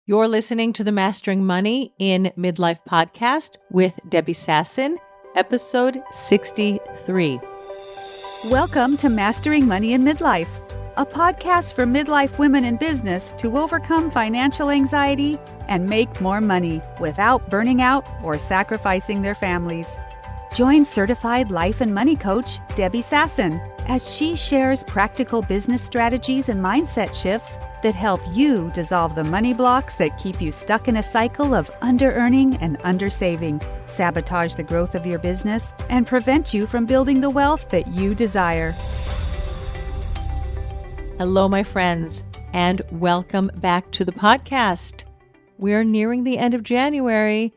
You're listening to the Mastering Money in Midlife podcast with Debbie Sasson, episode 63. Welcome to Mastering Money in Midlife, a podcast for midlife women in business to overcome financial anxiety and make more money without burning out or sacrificing their families. Join certified life and money coach Debbie Sasson as she shares practical business strategies and mindset shifts that help you dissolve the money blocks that keep you stuck in a cycle of under-earning and under-saving, sabotage the growth of your business, and prevent you from building the wealth that you desire. Hello, my friends, and welcome back to the podcast. We're nearing the end of January,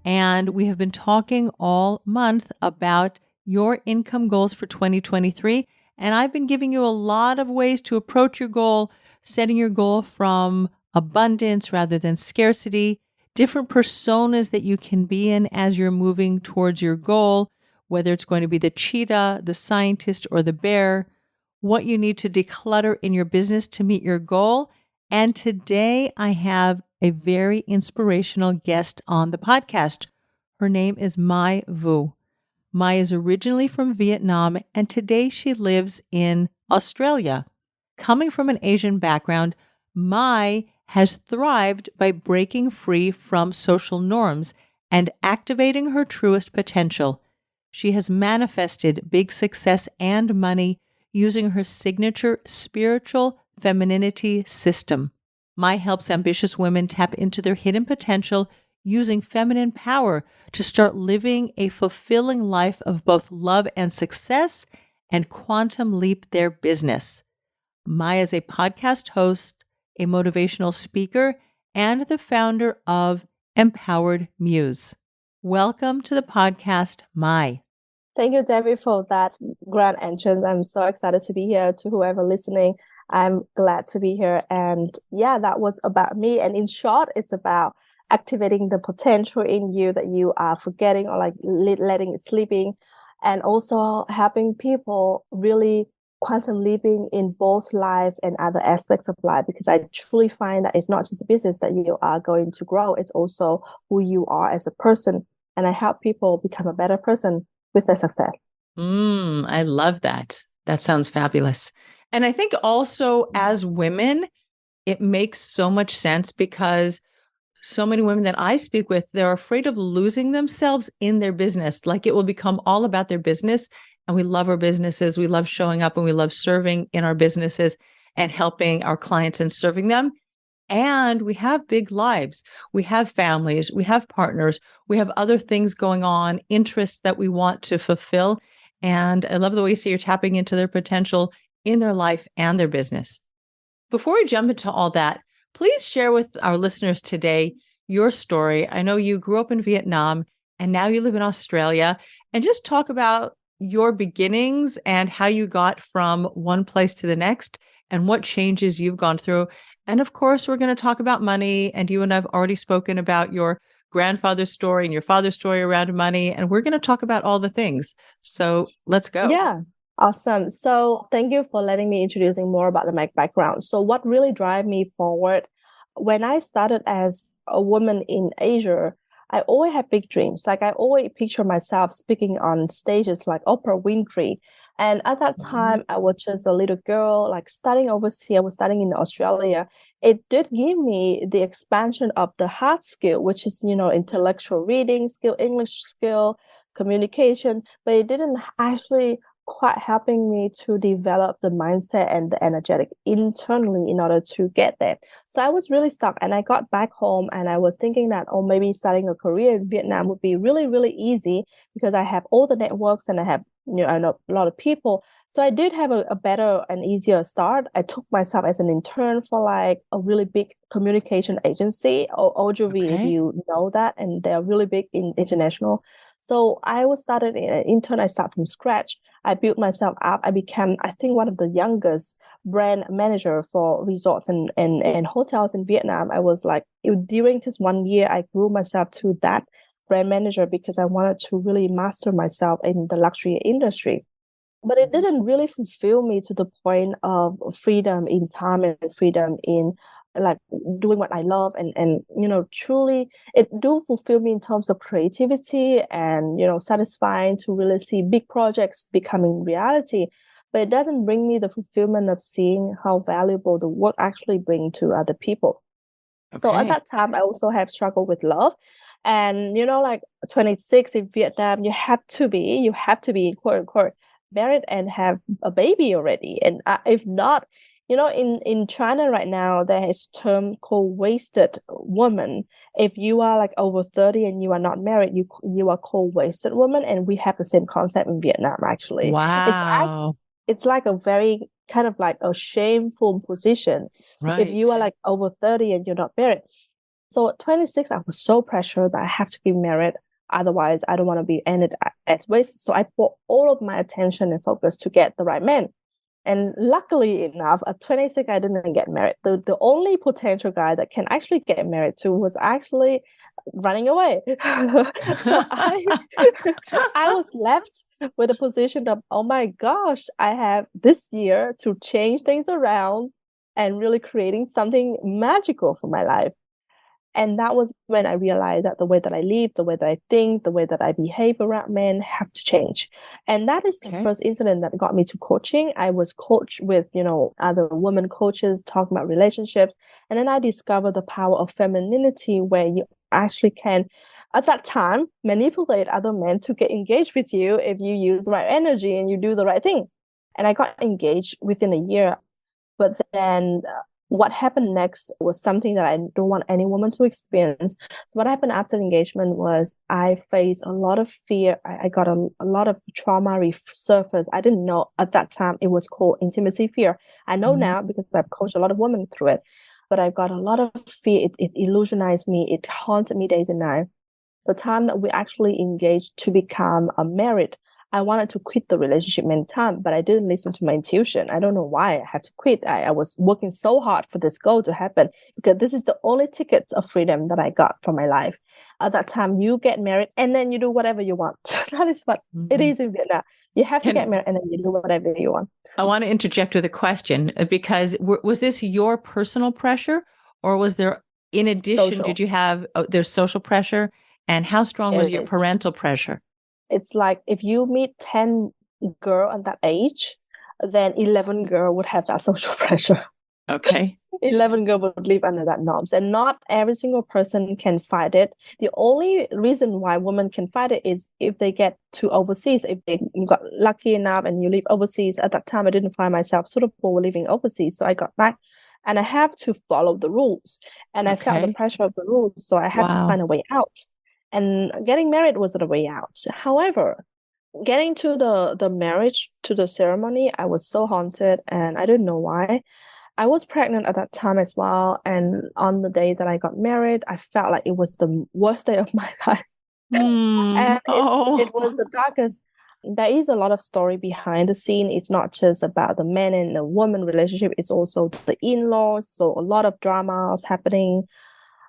and we have been talking all month about your income goals for 2023, and I've been giving you a lot of ways to approach your goal, setting your goal from abundance rather than scarcity, different personas that you can be in as you're moving towards your goal, whether it's going to be the cheetah, the scientist, or the bear, what you need to declutter in your business to meet your goal. And today I have a very inspirational guest on the podcast. Her name is Maii Vu. Maii is originally from Vietnam, and today she lives in Australia. Coming from an Asian background, Maii has thrived by breaking free from social norms and activating her truest potential. She has manifested big success and money using her signature spiritual femininity system. Maii helps ambitious women tap into their hidden potential using feminine power to start living a fulfilling life of both love and success and quantum leap their business. Maii is a podcast host, a motivational speaker, and the founder of Empowered Muse. Welcome to the podcast, Maii. Thank you, Debbie, for that grand entrance. I'm so excited to be here. To whoever listening, I'm glad to be here. And yeah, that was about me. And in short, it's about activating the potential in you that you are forgetting or like letting it sleeping, and also helping people really quantum leaping in both life and other aspects of life, because I truly find that it's not just a business that you are going to grow, it's also who you are as a person. And I help people become a better person with their success. I love that. That sounds fabulous. And I think also as women, it makes so much sense because so many women that I speak with, they're afraid of losing themselves in their business. Like it will become all about their business. And we love our businesses. We love showing up and we love serving in our businesses and helping our clients and serving them. And we have big lives. We have families. We have partners. We have other things going on, interests that we want to fulfill. And I love the way you say you're tapping into their potential in their life and their business. Before we jump into all that, please share with our listeners today your story. I know you grew up in Vietnam and now you live in Australia, and just talk about your beginnings and how you got from one place to the next and what changes you've gone through. And of course, we're going to talk about money. And you and I have already spoken about your grandfather's story and your father's story around money. And we're going to talk about all the things. So let's go. Yeah, awesome. So thank you for letting me introducing more about my background. So what really drive me forward, when I started as a woman in Asia, I always had big dreams. Like I always picture myself speaking on stages like Oprah Winfrey. And at that time, I was just a little girl, like studying overseas. I was studying in Australia. It did give me the expansion of the hard skill, which is, intellectual reading skill, English skill, communication, but it didn't actually quite helping me to develop the mindset and the energetic internally in order to get there. So I was really stuck, and I got back home and I was thinking that, maybe starting a career in Vietnam would be really, really easy because I have all the networks and I have, I know a lot of people. So I did have a better and easier start. I took myself as an intern for like a really big communication agency, or Ogilvy, if you know that, and they're really big in international. So I was started an intern. I started from scratch. I built myself up. I became, I think, one of the youngest brand manager for resorts and hotels in Vietnam. I was like, during this 1 year, I grew myself to that brand manager because I wanted to really master myself in the luxury industry. But it didn't really fulfill me to the point of freedom in time and freedom in like doing what I love, and truly it do fulfill me in terms of creativity and satisfying to really see big projects becoming reality. But it doesn't bring me the fulfillment of seeing how valuable the work actually bring to other people. So at that time, I also have struggled with love. And, like 26 in Vietnam, you have to be quote unquote married and have a baby already. And if not, in China right now, there is a term called wasted woman. If you are like over 30 and you are not married, you are called wasted woman. And we have the same concept in Vietnam, actually. Wow. It's like a very kind of like a shameful position if you are Right. like over 30 and you're not married. So at 26, I was so pressured that I have to be married. Otherwise, I don't want to be ended as wasted. So I put all of my attention and focus to get the right man. And luckily enough, at 26, I didn't get married. The only potential guy that can actually get married to was actually running away. So I was left with a position of, oh my gosh, I have this year to change things around and really creating something magical for my life. And that was when I realized that the way that I live, the way that I think, the way that I behave around men have to change. And that is the first incident that got me to coaching. I was coached with, other women coaches talking about relationships. And then I discovered the power of femininity, where you actually can, at that time, manipulate other men to get engaged with you if you use the right energy and you do the right thing. And I got engaged within a year. But then what happened next was something that I don't want any woman to experience. So what happened after engagement was I faced a lot of fear. I got a lot of trauma resurface. I didn't know at that time it was called intimacy fear. I know now because I've coached a lot of women through it. But I've got a lot of fear. It illusionized me. It haunted me days and nights. The time that we actually engaged to become married, I wanted to quit the relationship many times, but I didn't listen to my intuition. I don't know why I had to quit. I was working so hard for this goal to happen because this is the only ticket of freedom that I got for my life. At that time, you get married and then you do whatever you want. That is what it is in Vietnam. You have to get married and then you do whatever you want. I want to interject with a question because was this your personal pressure, or was there, in addition, Social. did you have there's social pressure, and how strong was It your is. parental pressure? It's like if you meet 10 girl at that age, then 11 girl would have that social pressure. Okay. 11 girl would live under that norms, and not every single person can fight it. The only reason why women can fight it is if they get to overseas. If they got lucky enough and you live overseas. At that time, I didn't find myself suitable living overseas, so I got back and I have to follow the rules, and I felt the pressure of the rules, so I had to find a way out. And getting married was the way out. However, getting to the marriage, to the ceremony, I was so haunted and I didn't know why. I was pregnant at that time as well. And on the day that I got married, I felt like it was the worst day of my life. And it was the darkest. There is a lot of story behind the scene. It's not just about the man and the woman relationship. It's also the in-laws. So a lot of dramas happening.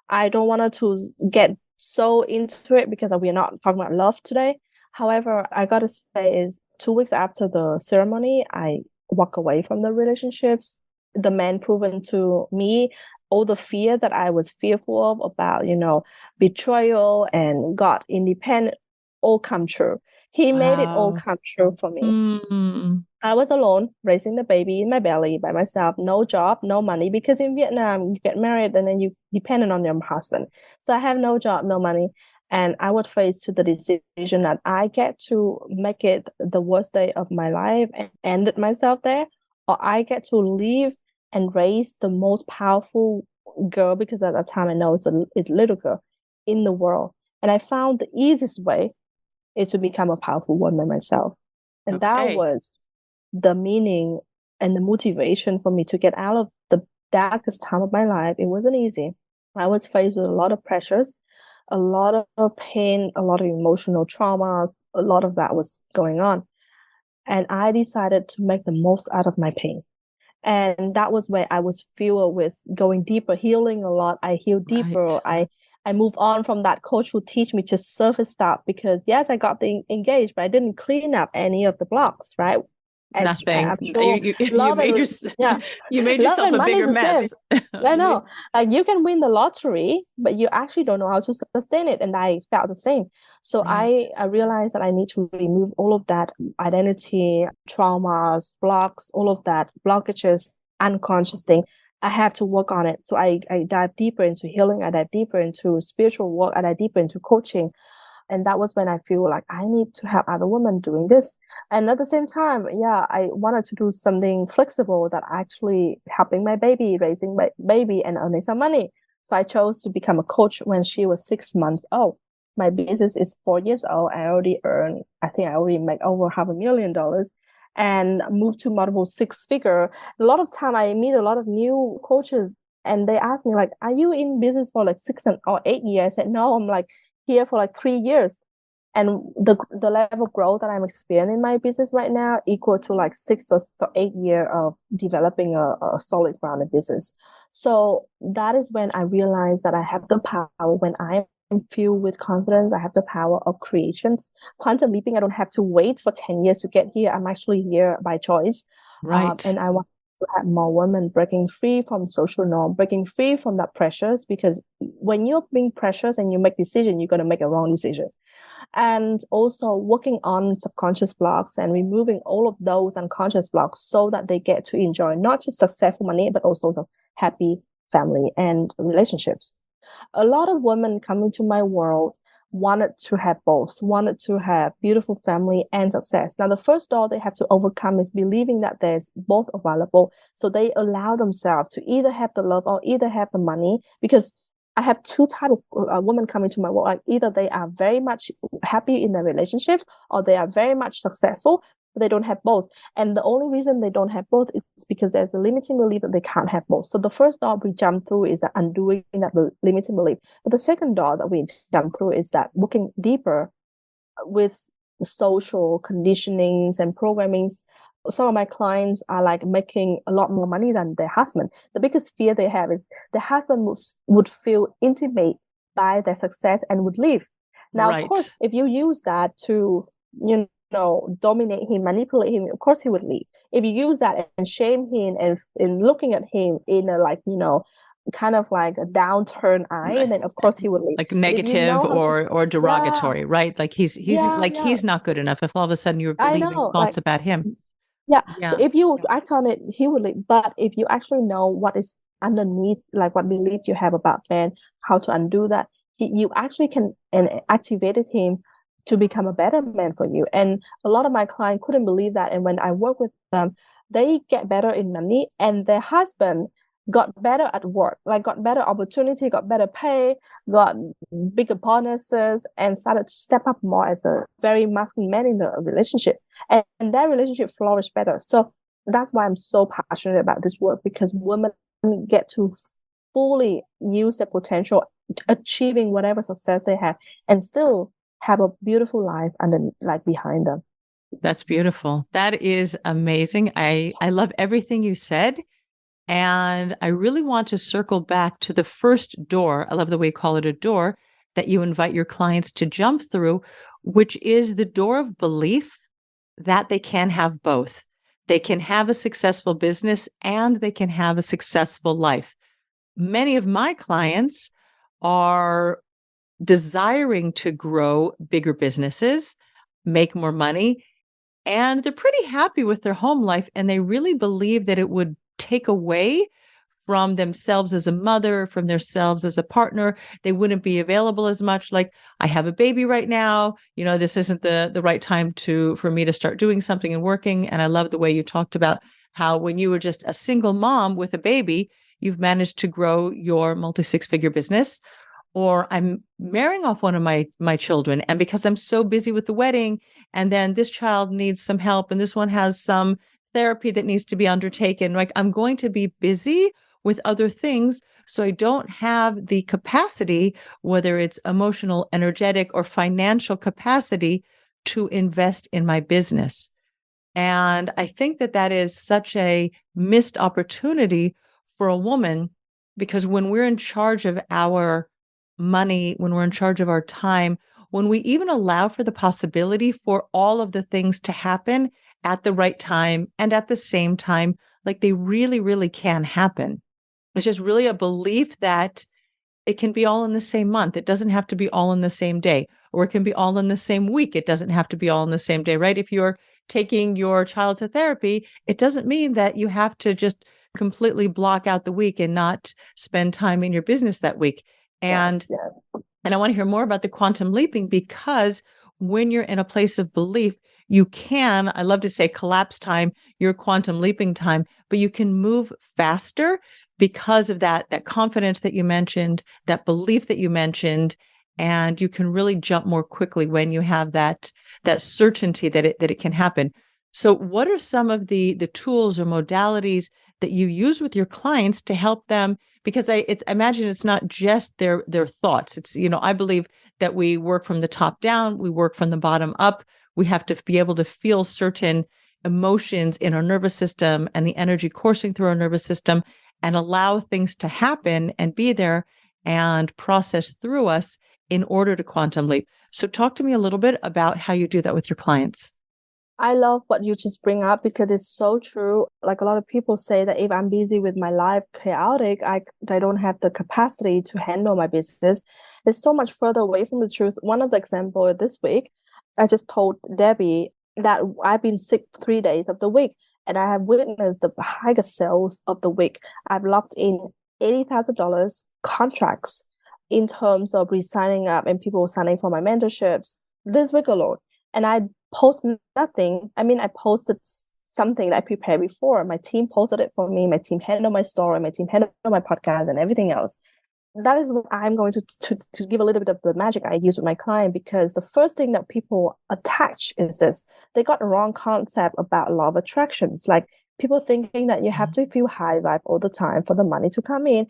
I don't want to get so into it because we are not talking about love today. However, I gotta say is 2 weeks after the ceremony, I walk away from the relationships. The man proven to me all the fear that I was fearful of about, betrayal and God independent, all come true. He made it all come true for me. I was alone, raising the baby in my belly by myself, no job, no money, because in Vietnam, you get married and then you dependent on your husband. So I have no job, no money. And I was faced to the decision that I get to make it the worst day of my life and end it myself there, or I get to live and raise the most powerful girl, because at that time I know it's a little girl in the world. And I found the easiest way is to become a powerful woman myself. And that was the meaning and the motivation for me to get out of the darkest time of my life. It wasn't easy. I was faced with a lot of pressures, a lot of pain, a lot of emotional traumas. A lot of that was going on. And I decided to make the most out of my pain. And that was where I was fueled with going deeper, healing a lot. I healed deeper. I moved on from that coach who teach me just surface stuff, because yes, I got engaged, but I didn't clean up any of the blocks, right? I'm Nothing. sure You love made and your, yeah, you made love yourself and a money bigger is the same. mess. I know, like you can win the lottery, but you actually don't know how to sustain it. And I felt the same. So Right. I realized that I need to remove all of that identity, traumas, blocks, all of that blockages, unconscious thing. I have to work on it. So I dive deeper into healing. I dive deeper into spiritual work. I dive deeper into coaching. And that was when I feel like I need to help other women doing this. And at the same time, yeah, I wanted to do something flexible that actually helping my baby, raising my baby and earning some money. So I chose to become a coach when she was 6 months old. My business is 4 years old. I think I already make over $500,000 and moved to multiple six figure. A lot of time I meet a lot of new coaches and they ask me like, are you in business for like 6 or 8 years? I said, no, I'm like here for like 3 years. And the level of growth that I'm experiencing in my business right now equal to like 6 or 8 years of developing a solid grounded business. So that is when I realized that I have the power when I am filled with confidence. I have the power of creations. Quantum leaping, I don't have to wait for 10 years to get here. I'm actually here by choice. Right. And I want to have more women breaking free from social norm, breaking free from that pressures, because when you're being precious and you make decision, you're going to make a wrong decision. And also working on subconscious blocks and removing all of those unconscious blocks so that they get to enjoy not just successful money, but also some happy family and relationships. A lot of women coming to my world wanted to have both, wanted to have beautiful family and success. Now, the first door they have to overcome is believing that there's both available. So they allow themselves to either have the love or either have the money, because I have two type of women coming to my work. Like either they are very much happy in their relationships or they are very much successful, but they don't have both. And the only reason they don't have both is because there's a limiting belief that they can't have both. So the first door we jump through is undoing that limiting belief. But the second door that we jump through is that looking deeper with social conditionings and programmings. Some of my clients are like making a lot more money than their husband. The biggest fear they have is the husband would feel intimate by their success and would leave. Now, of course, Right. if you use that to, dominate him, manipulate him, of course he would leave. If you use that and shame him and in looking at him in a like, kind of like a downturn eye, and then of course he would leave. Like But if you negative know how to, or yeah, derogatory, right? Like he's yeah, like yeah, he's not good enough if all of a sudden you're I believing know, thoughts like, about him. yeah. So Yeah. if you act on it, he will leave. But if you actually know what is underneath, like what belief you have about man, how to undo that, you actually can and activated him to become a better man for you. And a lot of my clients couldn't believe that. And when I work with them, they get better in money, and their husband got better at work, like got better opportunity, got better pay, got bigger bonuses, and started to step up more as a very masculine man in the relationship. And that relationship flourished better. So that's why I'm so passionate about this work, because women get to fully use their potential, achieving whatever success they have, and still have a beautiful life and like behind them. That's beautiful. That is amazing. I love everything you said. And I really want to circle back to the first door. I love the way you call it a door that you invite your clients to jump through, which is the door of belief that they can have both. They can have a successful business and they can have a successful life. Many of my clients are desiring to grow bigger businesses, make more money, and they're pretty happy with their home life. And they really believe that it would take away from themselves as a mother, from themselves as a partner. They wouldn't be available as much. Like, I have a baby right now. This isn't the right time for me to start doing something and working. And I love the way you talked about how when you were just a single mom with a baby, you've managed to grow your multi-six-figure business. Or I'm marrying off one of my children, and because I'm so busy with the wedding, and then this child needs some help, and this one has some therapy that needs to be undertaken, like I'm going to be busy with other things, so I don't have the capacity, whether it's emotional, energetic, or financial capacity, to invest in my business. And I think that that is such a missed opportunity for a woman, because when we're in charge of our money, when we're in charge of our time, when we even allow for the possibility for all of the things to happen at the right time and at the same time. Like they really, really can happen. It's just really a belief that it can be all in the same month. It doesn't have to be all in the same day, or it can be all in the same week. It doesn't have to be all in the same day, right? If you're taking your child to therapy, it doesn't mean that you have to just completely block out the week and not spend time in your business that week. And Yes, yes. and I want to hear more about the quantum leaping, because when you're in a place of belief, you can, I love to say collapse time, your quantum leaping time, but you can move faster because of that confidence that you mentioned, that belief that you mentioned, and you can really jump more quickly when you have that certainty that it can happen. So what are some of the tools or modalities that you use with your clients to help them? Because I imagine it's not just their thoughts. It's, I believe that we work from the top down, we work from the bottom up. We have to be able to feel certain emotions in our nervous system and the energy coursing through our nervous system, and allow things to happen and be there and process through us in order to quantum leap. So talk to me a little bit about how you do that with your clients. I love what you just bring up because it's so true. Like a lot of people say that if I'm busy with my life, chaotic, I don't have the capacity to handle my business. It's so much further away from the truth. One of the examples this week, I just told Debbie that I've been sick 3 days of the week, and I have witnessed the highest sales of the week. I've locked in $80,000 contracts in terms of re-signing up and people signing for my mentorships this week alone. And I post nothing. I mean, I posted something that I prepared before. My team posted it for me. My team handled my story. My team handled my podcast and everything else. That is what I'm going to give a little bit of the magic I use with my client, because the first thing that people attach is this. They got a wrong concept about law of attractions. Like people thinking that you have to feel high vibe all the time for the money to come in.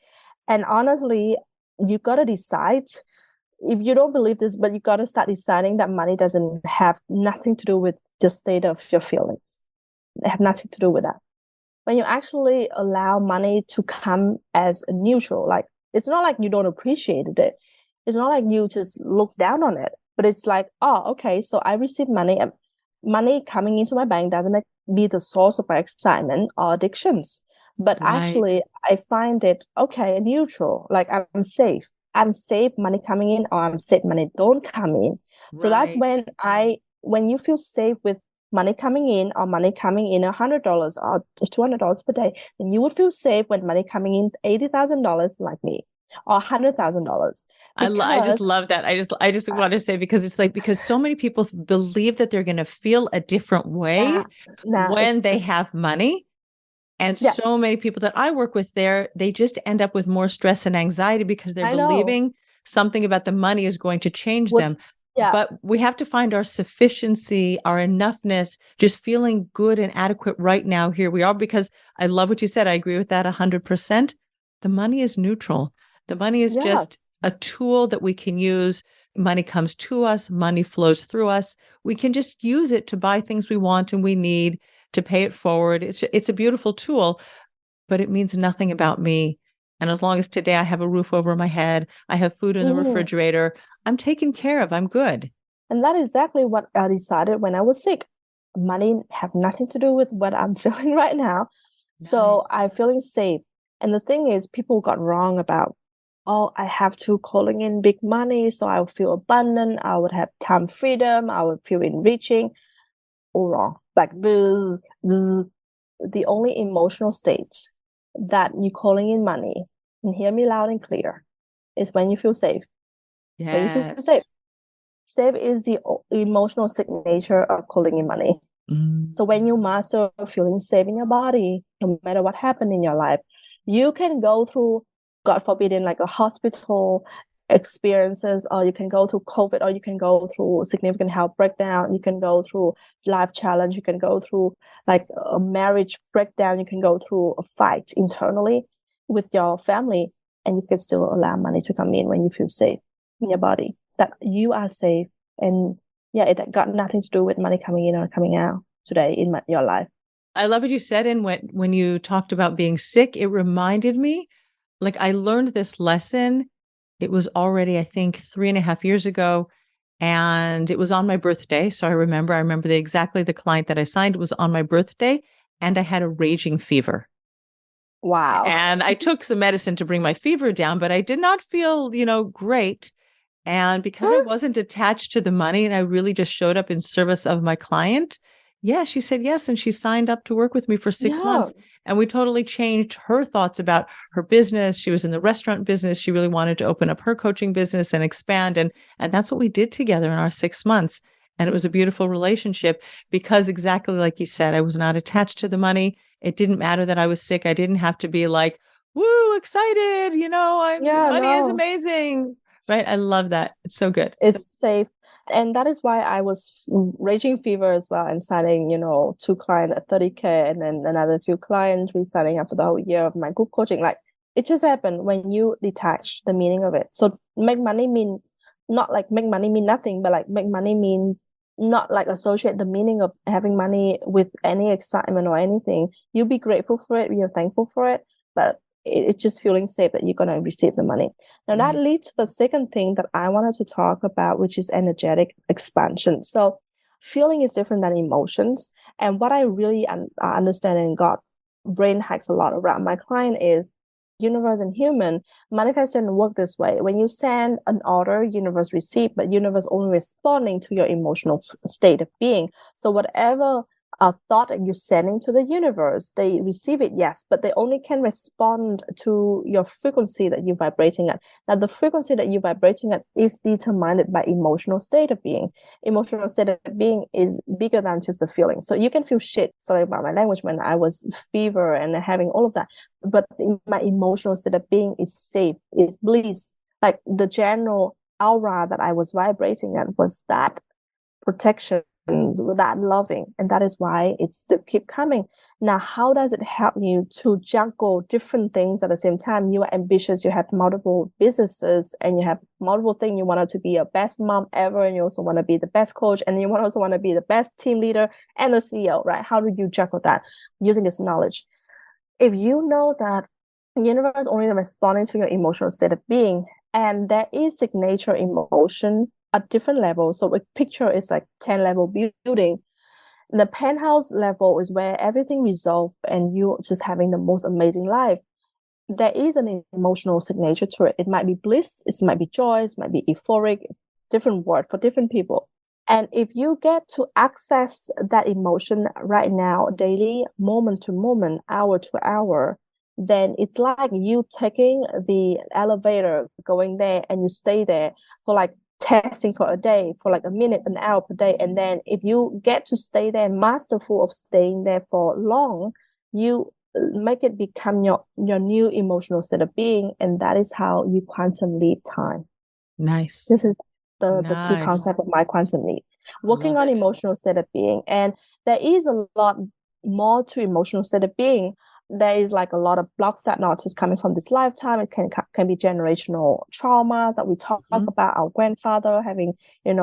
And honestly, you got to decide, if you don't believe this, but you got to start deciding that money doesn't have nothing to do with the state of your feelings. They have nothing to do with that. When you actually allow money to come as a neutral, like it's not like you don't appreciate it. It's not like you just look down on it, but it's like, oh, okay, so I receive money, and money coming into my bank doesn't be the source of my excitement or addictions. But Right. actually, I find it, okay, neutral, like I'm safe. I'm safe money coming in, or I'm safe money don't come in. So that's when you feel safe with money coming in, or money coming in $100 or $200 per day, then you would feel safe when money coming in $80,000 like me, or $100,000. I just love that. I just want to say, because it's like, because so many people believe that they're going to feel a different way when they have money. And so many people that I work with they just end up with more stress and anxiety because they're believing something about the money is going to change them. Yeah. But we have to find our sufficiency, our enoughness, just feeling good and adequate right now. Here we are, because I love what you said. I agree with that 100%. The money is neutral. The money is just a tool that we can use. Money comes to us. Money flows through us. We can just use it to buy things we want and we need, to pay it forward. It's a beautiful tool, but it means nothing about me. And as long as today I have a roof over my head, I have food in the refrigerator, I'm taken care of. I'm good. And that is exactly what I decided when I was sick. Money have nothing to do with what I'm feeling right now. Nice. So I'm feeling safe. And the thing is, people got wrong about, oh, I have to calling in big money, so I will feel abundant. I would have time freedom. I would feel enriching. All wrong. Like the only emotional state that you calling in money, and hear me loud and clear, is when you feel safe. Yes. When you feel safe. Safe is the emotional signature of calling in money. So when you master feeling safe in your body, no matter what happened in your life, you can go through, God forbid, in like a hospital experiences, or you can go through COVID, or you can go through significant health breakdown, you can go through life challenge, you can go through like a marriage breakdown, you can go through a fight internally with your family, and you can still allow money to come in when you feel safe in your body, that you are safe. And it got nothing to do with money coming in or coming out today in your life. I love what you said. And when you talked about being sick, it reminded me, like I learned this lesson. It was already, I think, 3.5 years ago. And it was on my birthday. So I remember exactly the client that I signed was on my birthday, and I had a raging fever. Wow. And I took some medicine to bring my fever down, but I did not feel, great. And because I wasn't attached to the money and I really just showed up in service of my client, yeah, she said yes. And she signed up to work with me for 6 months. Yeah. And we totally changed her thoughts about her business. She was in the restaurant business. She really wanted to open up her coaching business and expand. And that's what we did together in our 6 months. And it was a beautiful relationship because exactly like you said, I was not attached to the money. It didn't matter that I was sick. I didn't have to be like, woo, excited, Yeah, money is no. amazing. Right. I love that. It's so good. It's safe. And that is why I was raging fever as well and signing, 2 clients at 30K and then another few clients re-signing up for the whole year of my group coaching. Like it just happened when you detach the meaning of it. So make money mean not like make money mean nothing, but like make money means not like associate the meaning of having money with any excitement or anything. You be grateful for it, you're thankful for it, but it's just feeling safe that you're going to receive the money. Now, that Nice. leads to the second thing that I wanted to talk about, which is energetic expansion. So, feeling is different than emotions. And what I really understand and got brain hacks a lot around my client is universe and human manifestation work this way. When you send an order, universe receive, but universe only responding to your emotional state of being. So, whatever thought that you're sending to the universe, they receive it, yes, but they only can respond to your frequency that you're vibrating at. Now, the frequency that you're vibrating at is determined by emotional state of being. Emotional state of being is bigger than just the feeling. So you can feel shit, sorry about my language, when I was fever and having all of that. But my emotional state of being is safe, is bliss. Like the general aura that I was vibrating at was that protection, that loving, and that is why it's still keep coming. Now, how does it help you to juggle different things at the same time? You are ambitious, you have multiple businesses, and you have multiple things. You want to be your best mom ever, and you also want to be the best coach, and you also want to be the best team leader and the CEO, right? How do you juggle that using this knowledge? If you know that the universe only responding to your emotional state of being, and there is signature emotion at different levels. So a picture is like 10-level building. The penthouse level is where everything resolved and you just having the most amazing life. There is an emotional signature to it. It might be bliss, it might be joy, it might be euphoric, different word for different people. And if you get to access that emotion right now, daily, moment to moment, hour to hour, then it's like you taking the elevator, going there, and you stay there for like testing for a day, for like a minute, an hour per day. And then if you get to stay there, masterful of staying there for long, you make it become your new emotional state of being. And that is how you quantum leap time. Nice. This is the key Nice. concept of my quantum leap. Working Love on it. emotional state of being. And there is a lot more to emotional state of being. There is like a lot of blocks that not just coming from this lifetime. It can be generational trauma that we talk about, our grandfather having,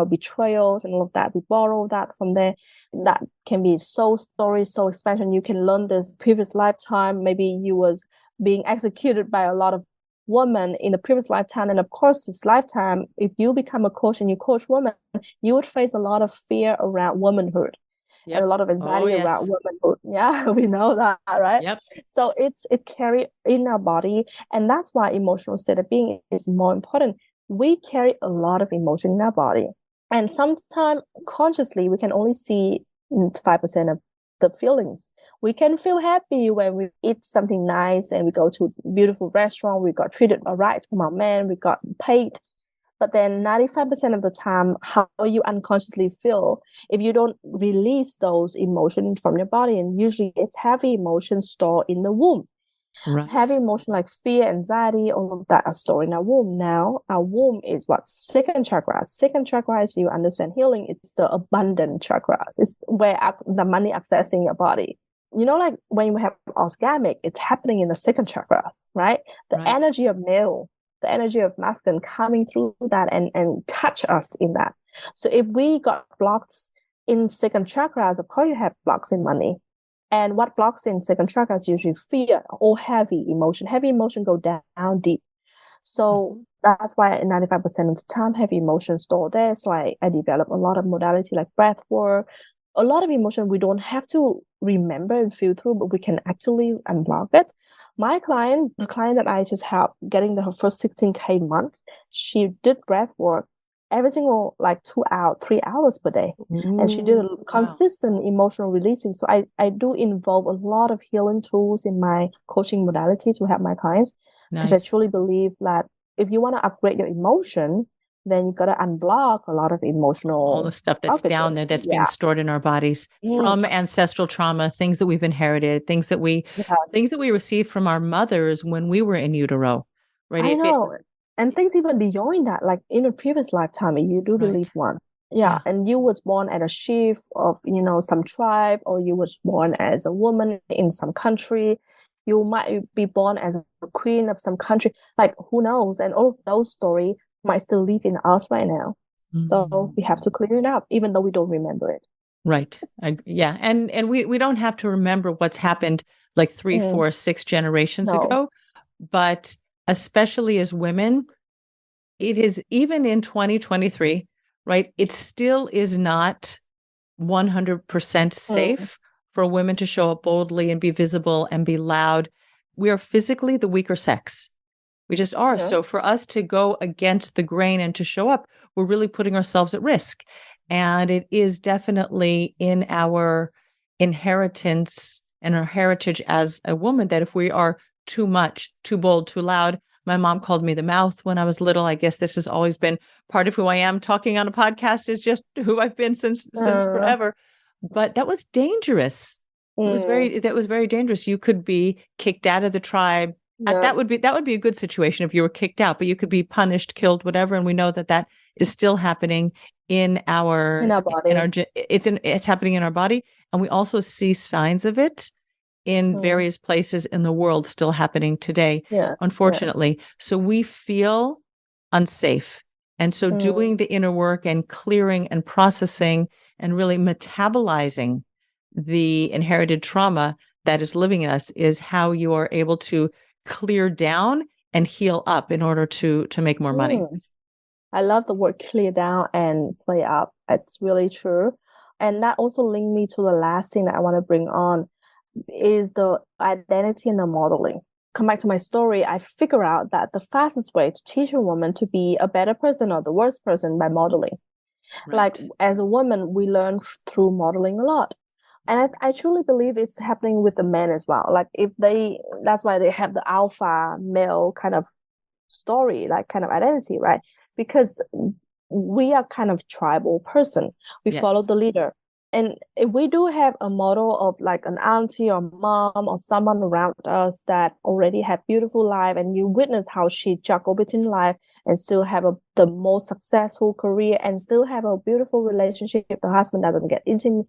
betrayals and all of that. We borrow that from there. That can be soul story, soul expansion. You can learn this previous lifetime. Maybe you was being executed by a lot of women in the previous lifetime, and of course this lifetime, if you become a coach and you coach women, you would face a lot of fear around womanhood. Yep. And a lot of anxiety around womanhood. Yeah, we know that, right? Yep. So it carry in our body, and that's why emotional state of being is more important. We carry a lot of emotion in our body, and sometimes consciously we can only see 5% of the feelings. We can feel happy when we eat something nice and we go to a beautiful restaurant, we got treated all right from our man, we got paid. But then 95% of the time, how you unconsciously feel, if you don't release those emotions from your body, and usually it's heavy emotions stored in the womb. Right. Heavy emotion like fear, anxiety, all of that are stored in our womb. Now, our womb is what? Second chakra. Second chakra, as you understand healing, it's the abundant chakra. It's where the money accessing your body. Like when you have orgasmic, it's happening in the second chakra, right? The energy of male, the energy of masculine coming through that and touch us in that. So if we got blocks in second chakras, of course you have blocks in money. And what blocks in second chakra is usually fear or heavy emotion. Heavy emotion go down deep. So that's why 95% of the time I have emotions stored there. So I develop a lot of modality like breath work, a lot of emotion we don't have to remember and feel through, but we can actually unblock it. My client, the client that I just helped getting her first 16K month, she did breath work every single like 2 hours, 3 hours per day. And she did a consistent emotional releasing. So I do involve a lot of healing tools in my coaching modality to help my clients. Nice. Because I truly believe that if you want to upgrade your emotion, then you got to unblock a lot of emotional all the stuff that's down there that's being stored in our bodies from ancestral trauma, things that we've inherited, things that we received from our mothers when we were in utero, right? I know. And things even beyond that, like in a previous lifetime, you do believe one. Yeah. And you was born as a chief of, some tribe, or you was born as a woman in some country. You might be born as a queen of some country. Like, who knows? And all of those stories might still live in us right now. So we have to clear it up, even though we don't remember it. Right. Yeah. And we don't have to remember what's happened like 3, 4, 6 generations ago. But especially as women, it is even in 2023, right? It still is not 100% safe for women to show up boldly and be visible and be loud. We are physically the weaker sex. We just are. So for us to go against the grain and to show up, we're really putting ourselves at risk. And it is definitely in our inheritance and our heritage as a woman that if we are too much, too bold, too loud. My mom called me the mouth when I was little. I guess this has always been part of who I am. Talking on a podcast is just who I've been since forever. But that was dangerous. That was very dangerous. You could be kicked out of the tribe. That would be a good situation if you were kicked out, but you could be punished, killed, whatever. And we know that is still happening in our body. It's happening in our body. And we also see signs of it in various places in the world still happening today, unfortunately. So we feel unsafe. And so doing the inner work and clearing and processing and really metabolizing the inherited trauma that is living in us is how you are able to clear down and heal up in order to make more money. I love the word clear down and play up. It's really true. And that also linked me to the last thing that I want to bring on is the identity and the modeling. Come back to my story, I figure out that the fastest way to teach a woman to be a better person or the worst person by modeling. Right. Like as a woman, we learn through modeling a lot. And I truly believe it's happening with the men as well. Like that's why they have the alpha male kind of story, like kind of identity, right? Because we are kind of tribal person. We follow the leader. And if we do have a model of like an auntie or mom or someone around us that already have beautiful life, and you witness how she juggle between life and still have the most successful career and still have a beautiful relationship, the husband doesn't get intimate,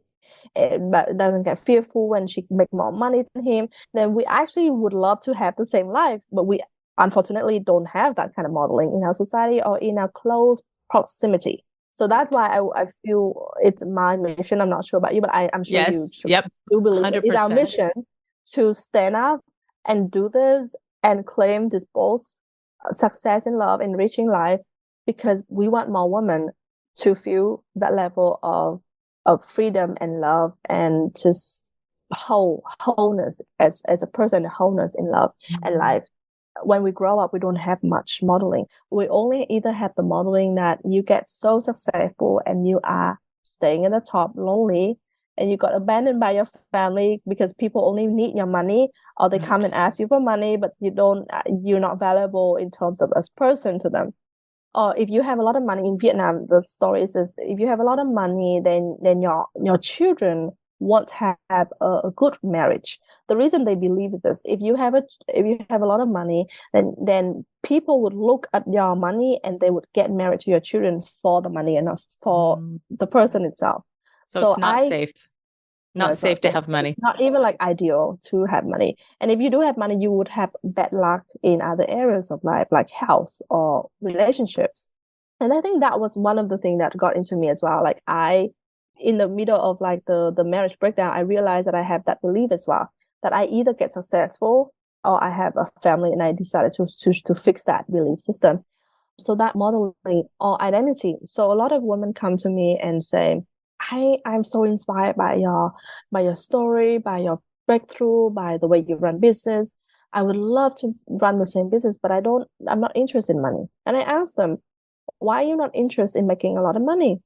but doesn't get fearful when she make more money than him, then we actually would love to have the same life, but we unfortunately don't have that kind of modeling in our society or in our close proximity. So that's why I feel it's my mission. I'm not sure about you, but I'm sure you do believe 100%. It's our mission to stand up and do this and claim this both success in love, enriching life, because we want more women to feel that level of freedom and love and just wholeness as a person, wholeness in love and life. When we grow up, we don't have much modeling. We only either have the modeling that you get so successful and you are staying at the top lonely and you got abandoned by your family because people only need your money, or they come and ask you for money, but you're not valuable in terms of as person to them. Or if you have a lot of money in Vietnam, the story is if you have a lot of money, then your children won't have a good marriage. The reason they believe this, if you have a lot of money, then people would look at your money and they would get married to your children for the money and not for the person itself. So it's not safe. Not safe to have money. Not even like ideal to have money. And if you do have money, you would have bad luck in other areas of life, like health or relationships. And I think that was one of the things that got into me as well. Like in the middle of like the marriage breakdown, I realized that I have that belief as well, that I either get successful or I have a family and I decided to fix that belief system. So that modeling or identity. So a lot of women come to me and say, I'm so inspired by your story, by your breakthrough, by the way you run business. I would love to run the same business, but I'm not interested in money. And I ask them, why are you not interested in making a lot of money?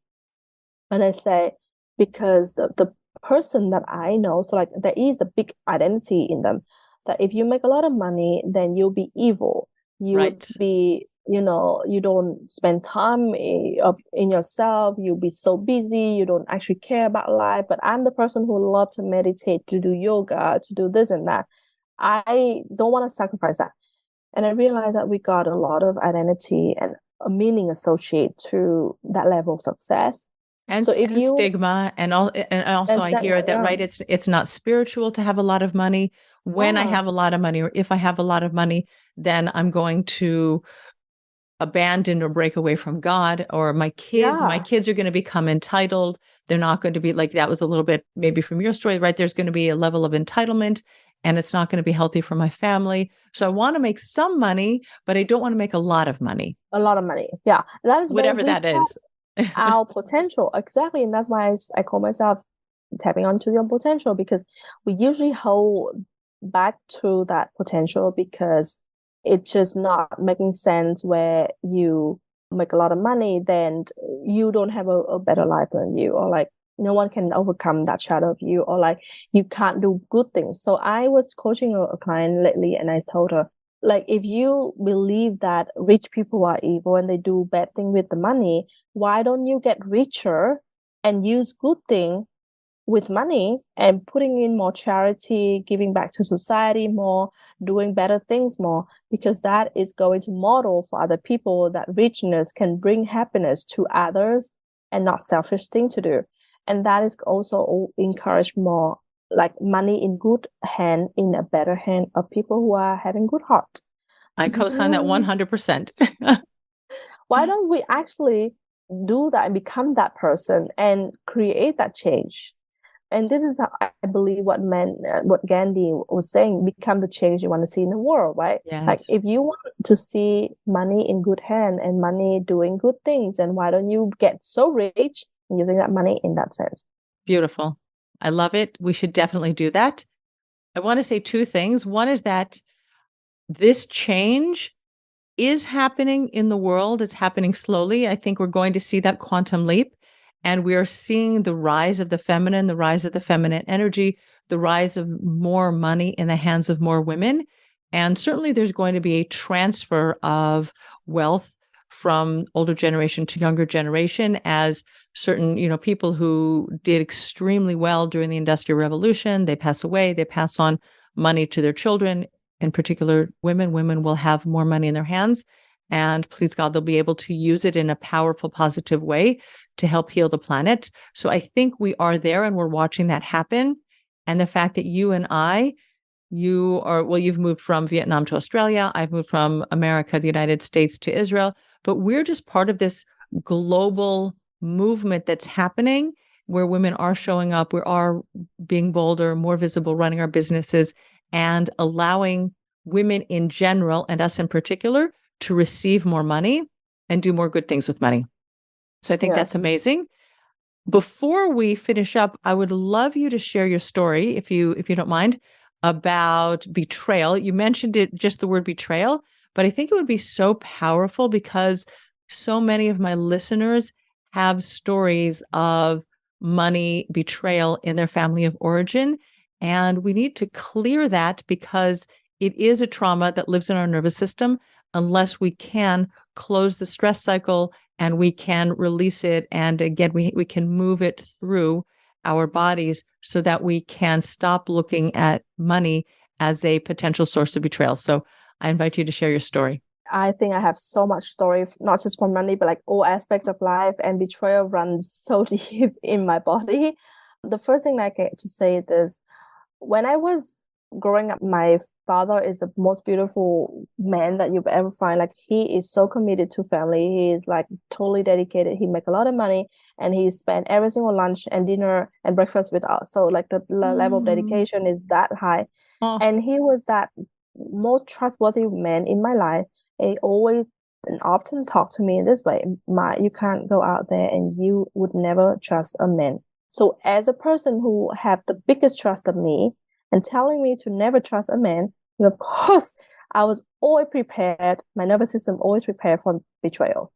And I say, because the person that I know, so like there is a big identity in them that if you make a lot of money, then you'll be evil. You would Right. be, you don't spend time in yourself. You'll be so busy. You don't actually care about life. But I'm the person who love to meditate, to do yoga, to do this and that. I don't want to sacrifice that. And I realized that we got a lot of identity and a meaning associated to that level of success. So if And you stigma, and also and I hear stagnant, that, yeah, right, it's not spiritual to have a lot of money. When I yeah, have a lot of money, or if I have a lot of money, then I'm going to abandon or break away from God. Or my yeah, kids are going to become entitled. They're not going to be like, that was a little bit maybe from your story, right? There's going to be a level of entitlement, and it's not going to be healthy for my family. So I want to make some money, but I don't want to make a lot of money, a lot of money. Yeah, that is when whatever we that tap is. our potential. Exactly. And that's why I call myself tapping onto your potential, because we usually hold back to that potential because it's just not making sense where you make a lot of money, then you don't have a better life than you, or like no one can overcome that shadow of you, or like you can't do good things. So I was coaching a client lately and I told her, like, if you believe that rich people are evil and they do bad thing with the money, why don't you get richer and use good thing with money and putting in more charity, giving back to society more, doing better things more, because that is going to model for other people that richness can bring happiness to others and not selfish thing to do. And that is also encourage more like money in good hand, in a better hand of people who are having good heart. I co-sign that 100%. Why don't we actually do that and become that person and create that change? And this is how I believe what Gandhi was saying: become the change you want to see in the world, right? Like Yes. if you want to see money in good hand and money doing good things, then why don't you get so rich using that money in that sense? Beautiful. I love it. We should definitely do that. I want to say two things. One is that this change is happening in the world. It's happening slowly. I think we're going to see that quantum leap. And we are seeing the rise of the feminine, the rise of the feminine energy, the rise of more money in the hands of more women. And certainly there's going to be a transfer of wealth from older generation to younger generation, as certain, people who did extremely well during the Industrial Revolution, they pass away, they pass on money to their children. In particular, women will have more money in their hands. And please God, they'll be able to use it in a powerful, positive way to help heal the planet. So I think we are there and we're watching that happen. And the fact that you've moved from Vietnam to Australia. I've moved from America, the United States, to Israel, but we're just part of this global movement that's happening where women are showing up. We are being bolder, more visible, running our businesses, and allowing women in general, and us in particular, to receive more money and do more good things with money. So I think that's Yes. amazing. Before we finish up, I would love you to share your story, if you don't mind, about betrayal. You mentioned it, just the word betrayal, but I think it would be so powerful because so many of my listeners have stories of money betrayal in their family of origin. And we need to clear that because it is a trauma that lives in our nervous system unless we can close the stress cycle and we can release it. And again, we can move it through our bodies so that we can stop looking at money as a potential source of betrayal. So I invite you to share your story. I think I have so much story, not just for money, but like all aspects of life, and betrayal runs so deep in my body. The first thing I get to say is when I was growing up, my father is the most beautiful man that you've ever find. Like he is so committed to family. He is like totally dedicated. He make a lot of money and he spent every single lunch and dinner and breakfast with us. So like the level of Mm. dedication is that high. Oh, And he was that most trustworthy men in my life, they always and often talk to me in this way: you can't go out there and you would never trust a man. So as a person who have the biggest trust of me and telling me to never trust a man, and of course, I was always prepared. My nervous system always prepared for betrayal.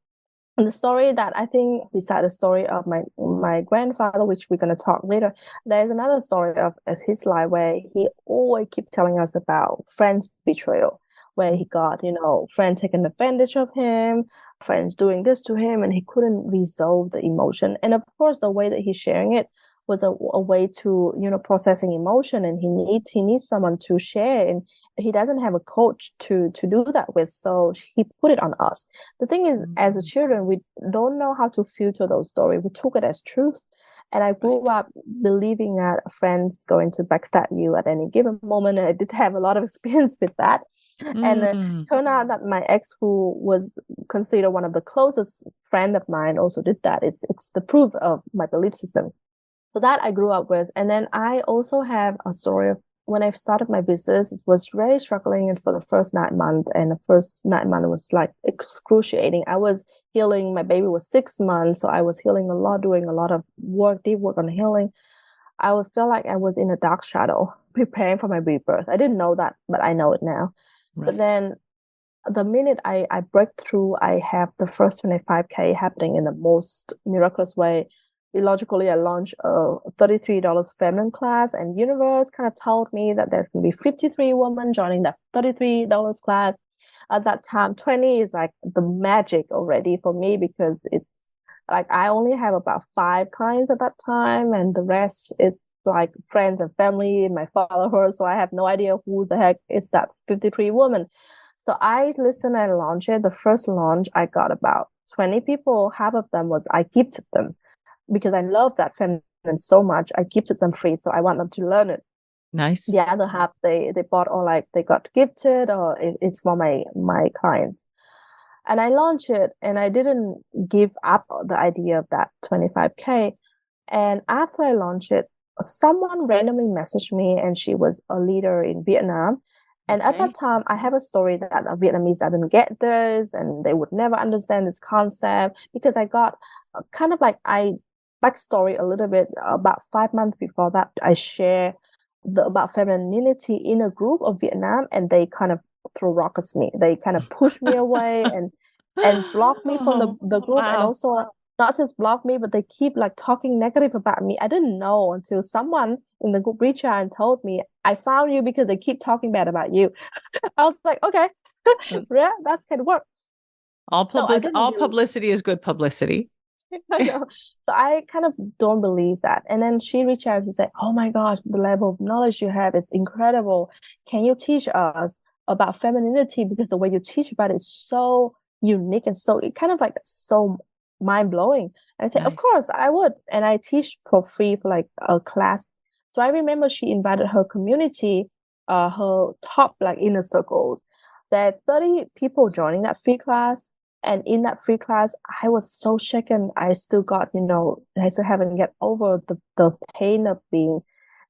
And the story that I think, beside the story of my grandfather, which we're going to talk later, there's another story of his life where he always keep telling us about friends' betrayal, where he got, friends taking advantage of him, friends doing this to him, and he couldn't resolve the emotion. And of course, the way that he's sharing it was a way to, processing emotion, and he needs someone to share, and he doesn't have a coach to do that with, so he put it on us. The thing is, as a children, we don't know how to filter those stories. We took it as truth. And I grew up believing that friends going to backstab you at any given moment, and I did have a lot of experience with that. And turned out that my ex, who was considered one of the closest friend of mine, also did that. It's the proof of my belief system. So that I grew up with. And then I also have a story of when I started my business. It was very struggling, and for the first 9 months, and the first 9 months was like excruciating. I was healing. My baby was 6 months, so I was healing a lot, doing a lot of work, deep work on healing. I would feel like I was in a dark shadow, preparing for my rebirth. I didn't know that, but I know it now. Right. But then the minute I break through, I have the first 25K happening in the most miraculous way. Illogically, I launched a $33 feminine class, and universe kind of told me that there's going to be 53 women joining that $33 class. At that time, 20 is like the magic already for me, because it's like I only have about 5 clients at that time, and the rest is like friends and family, my followers. So I have no idea who the heck is that 53 women. So I listened and launched it. The first launch, I got about 20 people. Half of them was I gifted them, because I love that feminine so much. I gifted them free, so I want them to learn it. Nice. The other half they bought, or like they got gifted, or it's for my clients. And I launched it, and I didn't give up the idea of that 25K. And after I launched it, someone randomly messaged me, and she was a leader in Vietnam. And at that time, I have a story that a Vietnamese doesn't get this, and they would never understand this concept, because I got kind of like backstory a little bit. About 5 months before that, I share about femininity in a group of Vietnam, and they kind of throw rocks at me. They kind of push me away and block me from the group. Wow. And also not just block me, but they keep like talking negative about me. I didn't know until someone in the group reached out and told me, I found you because they keep talking bad about you. I was like, okay, yeah, that's kind of work. All publicity is good publicity. I know. So I kind of don't believe that. And then she reached out and said, oh my gosh, the level of knowledge you have is incredible. Can you teach us about femininity? Because the way you teach about it is so unique, and so it kind of like so mind-blowing. And I said, of course I would. And I teach for free for like a class. So I remember she invited her community, her top like inner circles. There are 30 people joining that free class. And in that free class, I was so shaken. I still got, I still haven't get over the pain of being,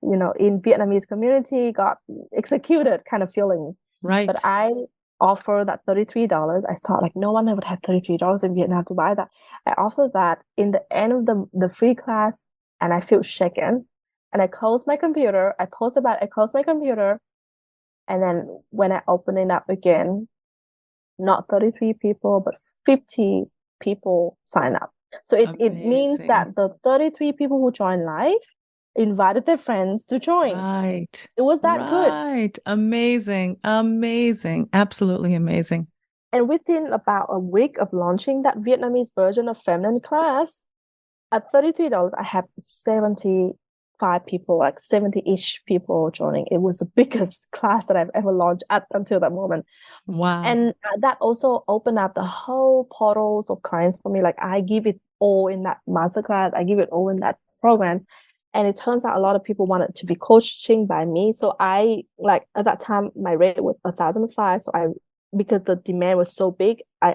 in Vietnamese community, got executed kind of feeling. Right. But I offer that $33. I thought like no one would have $33 in Vietnam to buy that. I offered that in the end of the free class, and I feel shaken. And I closed my computer. I closed my computer. And then when I open it up again, not 33 people, but 50 people sign up. So it means that the 33 people who joined live invited their friends to join. Right. It was that good. Right. Amazing. Absolutely amazing. And within about a week of launching that Vietnamese version of feminine class, at $33, I had 75 people, like 70-ish people joining. It was the biggest class that I've ever launched until that moment. Wow. And that also opened up the whole portals of clients for me. Like I give it all in that masterclass. I give it all in that program. And it turns out a lot of people wanted to be coaching by me. So I, like at that time, my rate was 1,005. So because the demand was so big, I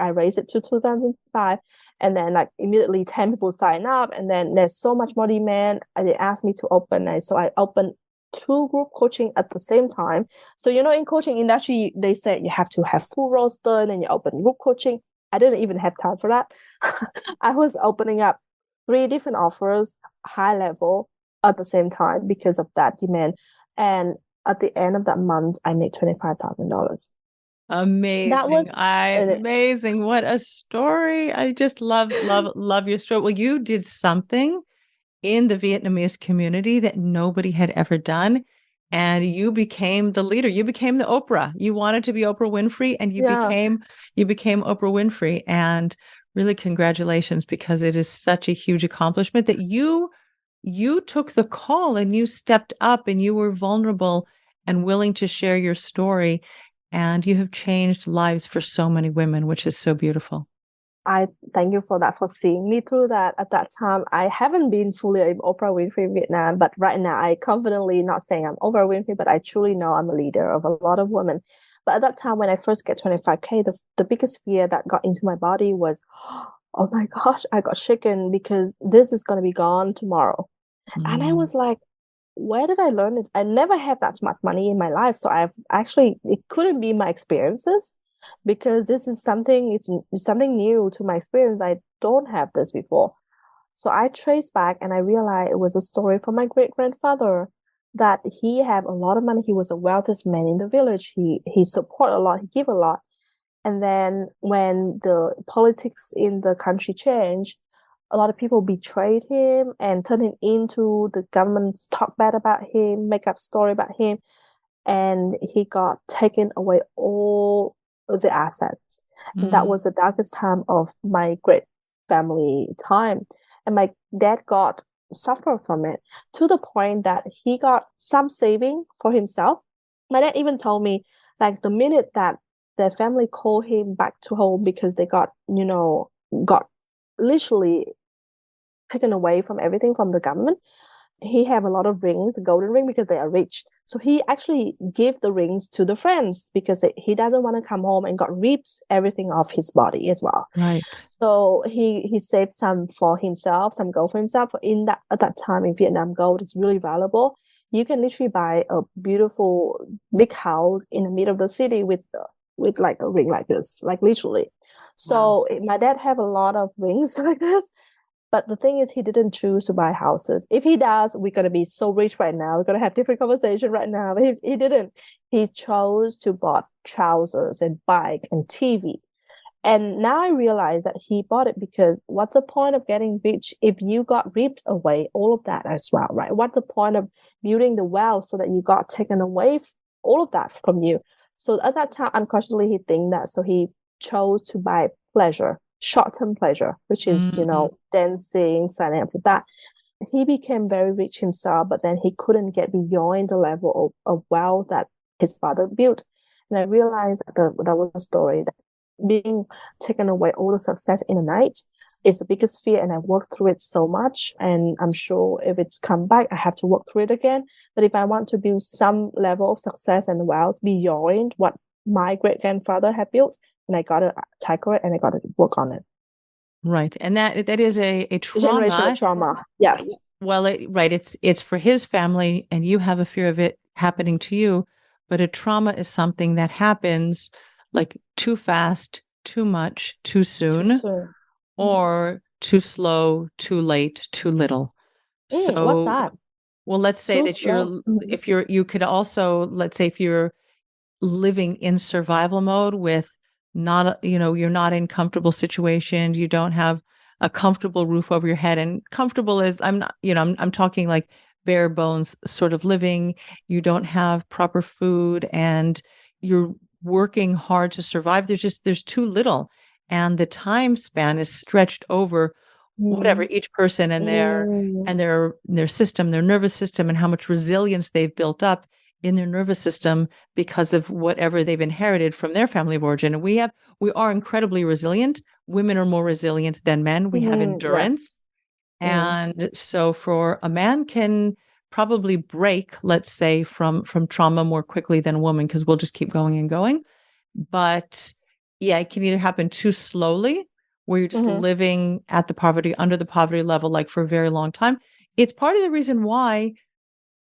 raised it to 2,005. And then like immediately 10 people sign up. And then there's so much more demand. They asked me to open it. So I opened two group coaching at the same time. So, in coaching industry, they said you have to have full roster and then you open group coaching. I didn't even have time for that. I was opening up 3 different offers, high level, at the same time because of that demand. And at the end of that month, I made $25,000. That was Amazing. What a story. I just love your story. Well, you did something in the Vietnamese community that nobody had ever done. And you became the leader. You became the Oprah. You wanted to be Oprah Winfrey, and you became Oprah Winfrey. And really, congratulations, because it is such a huge accomplishment that you took the call and you stepped up and you were vulnerable and willing to share your story. And you have changed lives for so many women, which is so beautiful. I thank you for that, for seeing me through that. At that time, I haven't been fully Oprah Winfrey in Vietnam, but right now I confidently, not saying I'm Oprah Winfrey, but I truly know I'm a leader of a lot of women. But at that time, when I first get 25K, the biggest fear that got into my body was, oh my gosh, I got shaken because this is going to be gone tomorrow. And I was like, where did I learn it? I never had that much money in my life. So it couldn't be my experiences, because this is it's something new to my experience. I don't have this before. So I traced back and I realized it was a story from my great grandfather, that he had a lot of money. He was the wealthiest man in the village. He supported a lot, he gave a lot. And then when the politics in the country changed, a lot of people betrayed him and turned him into the government's talk bad about him, make up story about him, and he got taken away all the assets. And that was the darkest time of my great family time. And my dad got suffered from it to the point that he got some saving for himself. My dad even told me, like, the minute that their family called him back to home because they got literally taken away from everything from the government, he have a lot of rings, a golden ring, because they are rich. So he actually gave the rings to the friends because he doesn't want to come home and got ripped everything off his body as well. Right. So he saved some for himself, some gold for himself. At that time in Vietnam, gold is really valuable. You can literally buy a beautiful big house in the middle of the city with like a ring like this, like literally. So my dad have a lot of rings like this. But the thing is, he didn't choose to buy houses. If he does, we're going to be so rich right now. We're going to have different conversation right now. But he didn't. He chose to buy trousers and bike and TV. And now I realize that he bought it because what's the point of getting rich if you got ripped away all of that as well, right? What's the point of building the wealth so that you got taken away all of that from you? So at that time, unconsciously, he think that. So he chose to buy pleasure, short-term pleasure, which is, dancing, signing up with that. He became very rich himself, but then he couldn't get beyond the level of wealth that his father built. And I realized that was a story, that being taken away all the success in a night is the biggest fear. And I worked through it so much. And I'm sure if it's come back, I have to work through it again. But if I want to build some level of success and wealth beyond what my great grandfather had built, and I got to tackle it and I got to work on it. Right. And that is a trauma. Generational trauma. Yes. Well, it's for his family and you have a fear of it happening to you, but a trauma is something that happens like too fast, too much, too soon, or too slow, too late, too little. So what's that? Well, let's say that let's say if you're living in survival mode with you're not in comfortable situations, you don't have a comfortable roof over your head, and comfortable is, I'm talking like bare bones sort of living. You don't have proper food and you're working hard to survive. There's too little. And the time span is stretched over whatever each person and their system, their nervous system, and how much resilience they've built up in their nervous system because of whatever they've inherited from their family of origin. And we are incredibly resilient. Women are more resilient than men. We have endurance. Yes. And so for a man can probably break, let's say, from trauma more quickly than a woman, because we'll just keep going and going. But yeah, it can either happen too slowly, where you're just living under the poverty level, like for a very long time. It's part of the reason why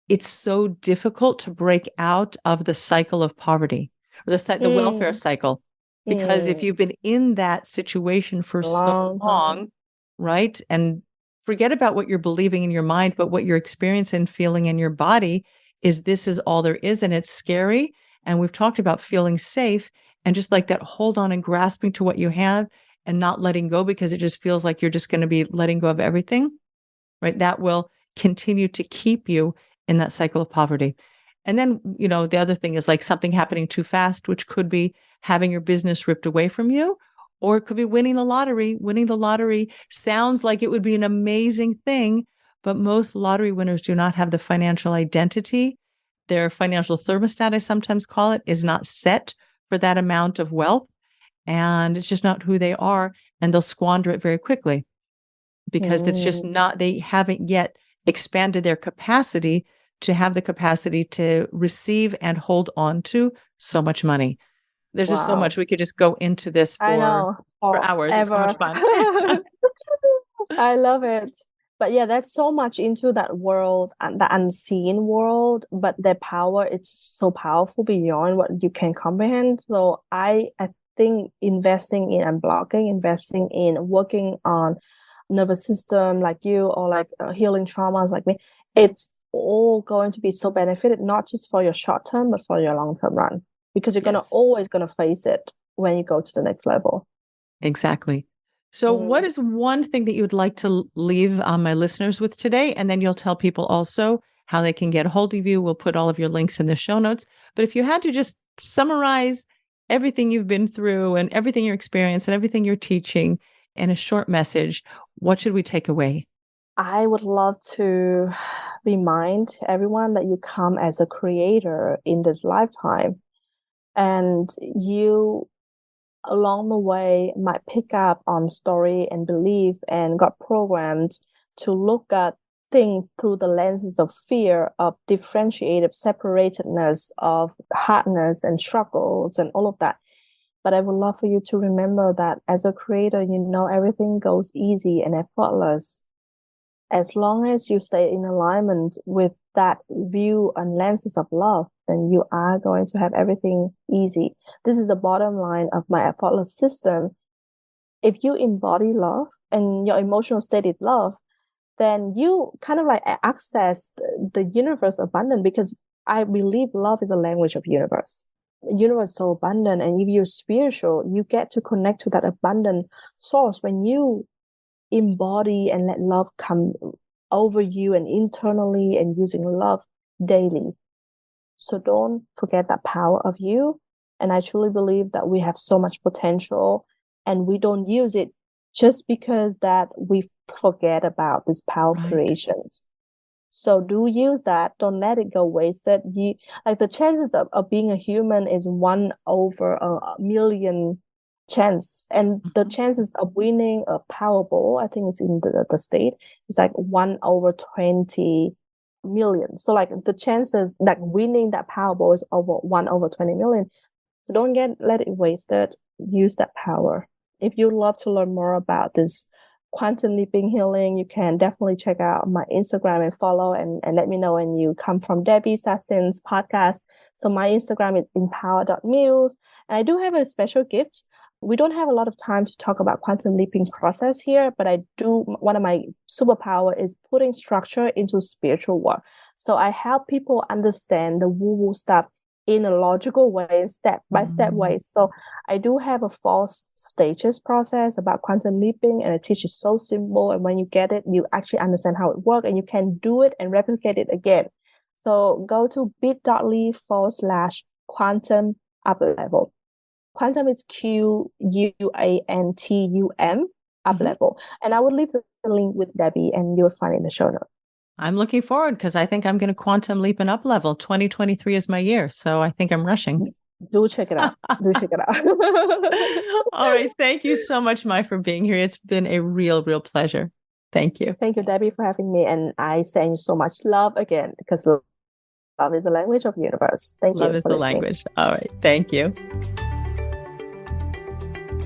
it's so difficult to break out of the cycle of poverty, or the welfare Mm, cycle. Because if mm. you've been in that situation for It's a so long time. long, right? And forget about what you're believing in your mind, but what you're experiencing and feeling in your body is this is all there is. And it's scary. And we've talked about feeling safe and just like that, hold on and grasping to what you have and not letting go because it just feels like you're just going to be letting go of everything, right? That will continue to keep you in that cycle of poverty. And then, the other thing is like something happening too fast, which could be having your business ripped away from you, or it could be winning the lottery. Winning the lottery sounds like it would be an amazing thing, but most lottery winners do not have the financial identity. Their financial thermostat, I sometimes call it, is not set for that amount of wealth. And it's just not who they are. And they'll squander it very quickly because it's just Mm, not, they haven't yet expanded their capacity to have the capacity to receive and hold on to so much money. There's just so wow. much. We could just go into this I for know, hours. It's so much forever. fun. I love it. But yeah, there's so much into that world and the unseen world, but their power it's so powerful beyond what you can comprehend. So I think investing in unblocking, investing in working on nervous system like you or like healing traumas like me, it's all going to be so benefited, not just for your short term, but for your long term run, because you're gonna Yes, always gonna face it when you go to the next level. exactly. So, what Mm. is one thing that you would like to leave my listeners with today? And then you'll tell people also how they can get a hold of you. We'll put all of your links in the show notes. But if you had to just summarize everything you've been through and everything you're experiencing and everything you're teaching in a short message, what should we take away? I would love to remind everyone that you come as a creator in this lifetime, and you along the way might pick up on story and belief and got programmed to look at things through the lenses of fear, of differentiated separatedness, of hardness and struggles and all of that. But I would love for you to remember that as a creator, everything goes easy and effortless as long as you stay in alignment with that view and lenses of love, then you are going to have everything easy. This is the bottom line of my effortless system. If you embody love and your emotional state is love, then you kind of like access the universe abundant, because I believe love is a language of universe. Universe is so abundant, and if you're spiritual, you get to connect to that abundant source when you embody and let love come over you and internally and using love daily. So don't forget that power of you. And I truly believe that we have so much potential and we don't use it just because that we forget about these power Right. creations. So do use that. Don't let it go wasted. You like the chances of being a human is 1/1,000,000 chance, and the Mhm. chances of winning a Powerball, I think it's in the state, is like 1/20 million. So like the chances that winning that Powerball is over 1/20 million. So don't let it wasted. Use that power. If you'd love to learn more about this quantum leaping healing, you can definitely check out my Instagram and follow and let me know when you come from Debbie Sassin's podcast. So my Instagram is empower.muse. And I do have a special gift. We don't have a lot of time to talk about quantum leaping process here, but one of my superpower is putting structure into spiritual work. So I help people understand the woo-woo stuff in a logical way, step by step way. So I do have a 4 stages process about quantum leaping, and I teach it so simple. And when you get it, you actually understand how it works, and you can do it and replicate it again. So go to bit.ly/quantum up level. Quantum is QUANTUM up Mhm. level. And I will leave the link with Debbie, and you'll find it in the show notes. I'm looking forward because I think I'm going to quantum leap and up level. 2023 is my year. So I think I'm rushing. Do check it out. Do check it out. All right. Thank you so much, Mai, for being here. It's been a real, real pleasure. Thank you. Thank you, Debbie, for having me. And I send you so much love again, because love is the language of the universe. Thank Love you is for the listening. language. All right. Thank you.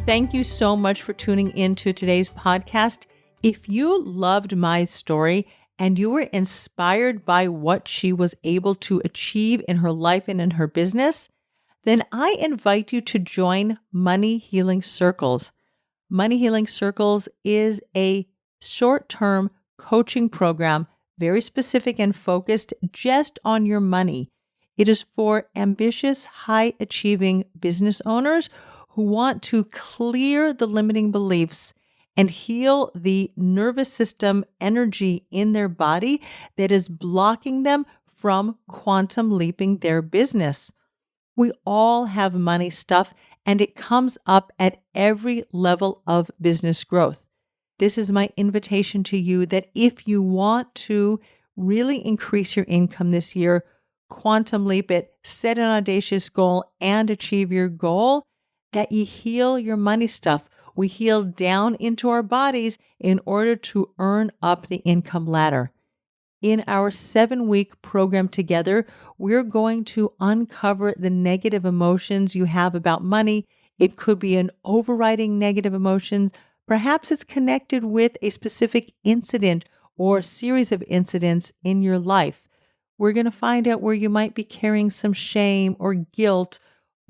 Thank you so much for tuning in to today's podcast. If you loved my story and you were inspired by what she was able to achieve in her life and in her business, then I invite you to join Money Healing Circles. Money Healing Circles is a short-term coaching program, very specific and focused just on your money. It is for ambitious, high-achieving business owners who want to clear the limiting beliefs and heal the nervous system energy in their body that is blocking them from quantum leaping their business. We all have money stuff, and it comes up at every level of business growth. This is my invitation to you that if you want to really increase your income this year, quantum leap it, set an audacious goal, and achieve your goal, that you heal your money stuff. We heal down into our bodies in order to earn up the income ladder. In our 7-week program together, we're going to uncover the negative emotions you have about money. It could be an overriding negative emotion. Perhaps it's connected with a specific incident or series of incidents in your life. We're going to find out where you might be carrying some shame or guilt,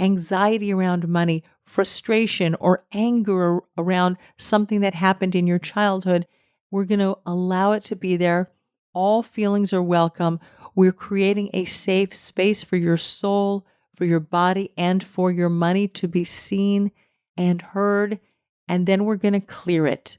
anxiety around money, frustration or anger around something that happened in your childhood. We're going to allow it to be there. All feelings are welcome. We're creating a safe space for your soul, for your body, and for your money to be seen and heard. And then we're going to clear it.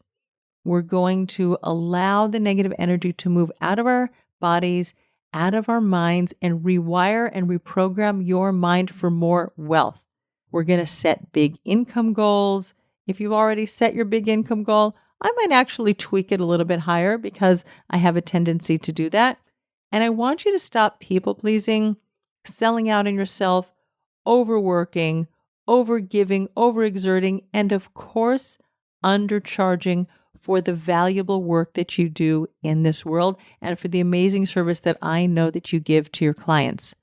We're going to allow the negative energy to move out of our bodies, out of our minds, and rewire and reprogram your mind for more wealth. We're going to set big income goals. If you've already set your big income goal, I might actually tweak it a little bit higher because I have a tendency to do that. And I want you to stop people pleasing, selling out on yourself, overworking, overgiving, overexerting, and of course, undercharging for the valuable work that you do in this world and for the amazing service that I know that you give to your clients.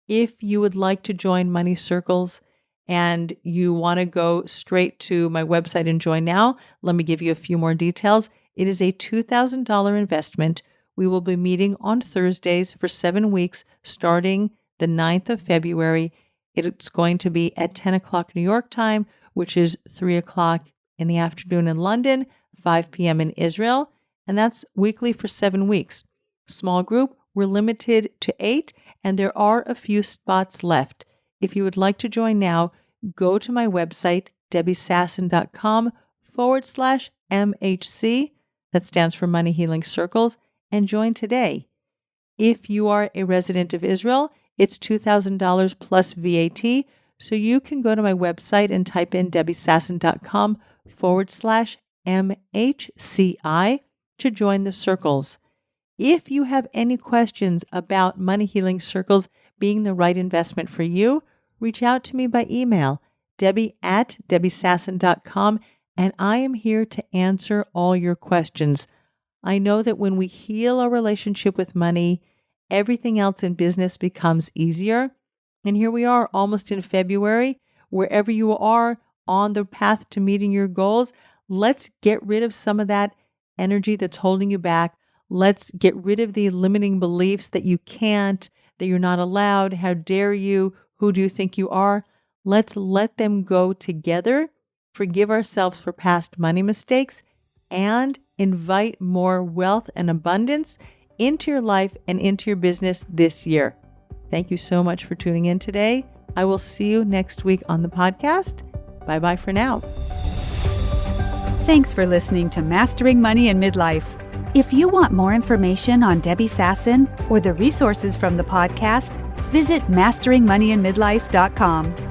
If you would like to join Money Circles and you want to go straight to my website and join now, let me give you a few more details. It is a $2,000 investment. We will be meeting on Thursdays for 7 weeks starting the 9th of February. It's going to be at 10 o'clock New York time, which is 3 o'clock in the afternoon in London, 5 p.m. in Israel, and that's weekly for 7 weeks. Small group, we're limited to 8, and there are a few spots left. If you would like to join now, go to my website, debbiesasson.com/MHC, that stands for Money Healing Circles, and join today. If you are a resident of Israel, it's $2,000 plus VAT, so you can go to my website and type in debbiesasson.com/MHCI to join the circles. If you have any questions about Money Healing Circles being the right investment for you, reach out to me by email, debbie@debbiesasson.com, and I am here to answer all your questions. I know that when we heal our relationship with money, everything else in business becomes easier. And here we are almost in February. Wherever you are on the path to meeting your goals, let's get rid of some of that energy that's holding you back. Let's get rid of the limiting beliefs that you can't, that you're not allowed, how dare you, who do you think you are? Let's let them go together, forgive ourselves for past money mistakes, and invite more wealth and abundance into your life and into your business this year. Thank you so much for tuning in today. I will see you next week on the podcast. Bye-bye for now. Thanks for listening to Mastering Money in Midlife. If you want more information on Debbie Sasson or the resources from the podcast, visit masteringmoneyinmidlife.com.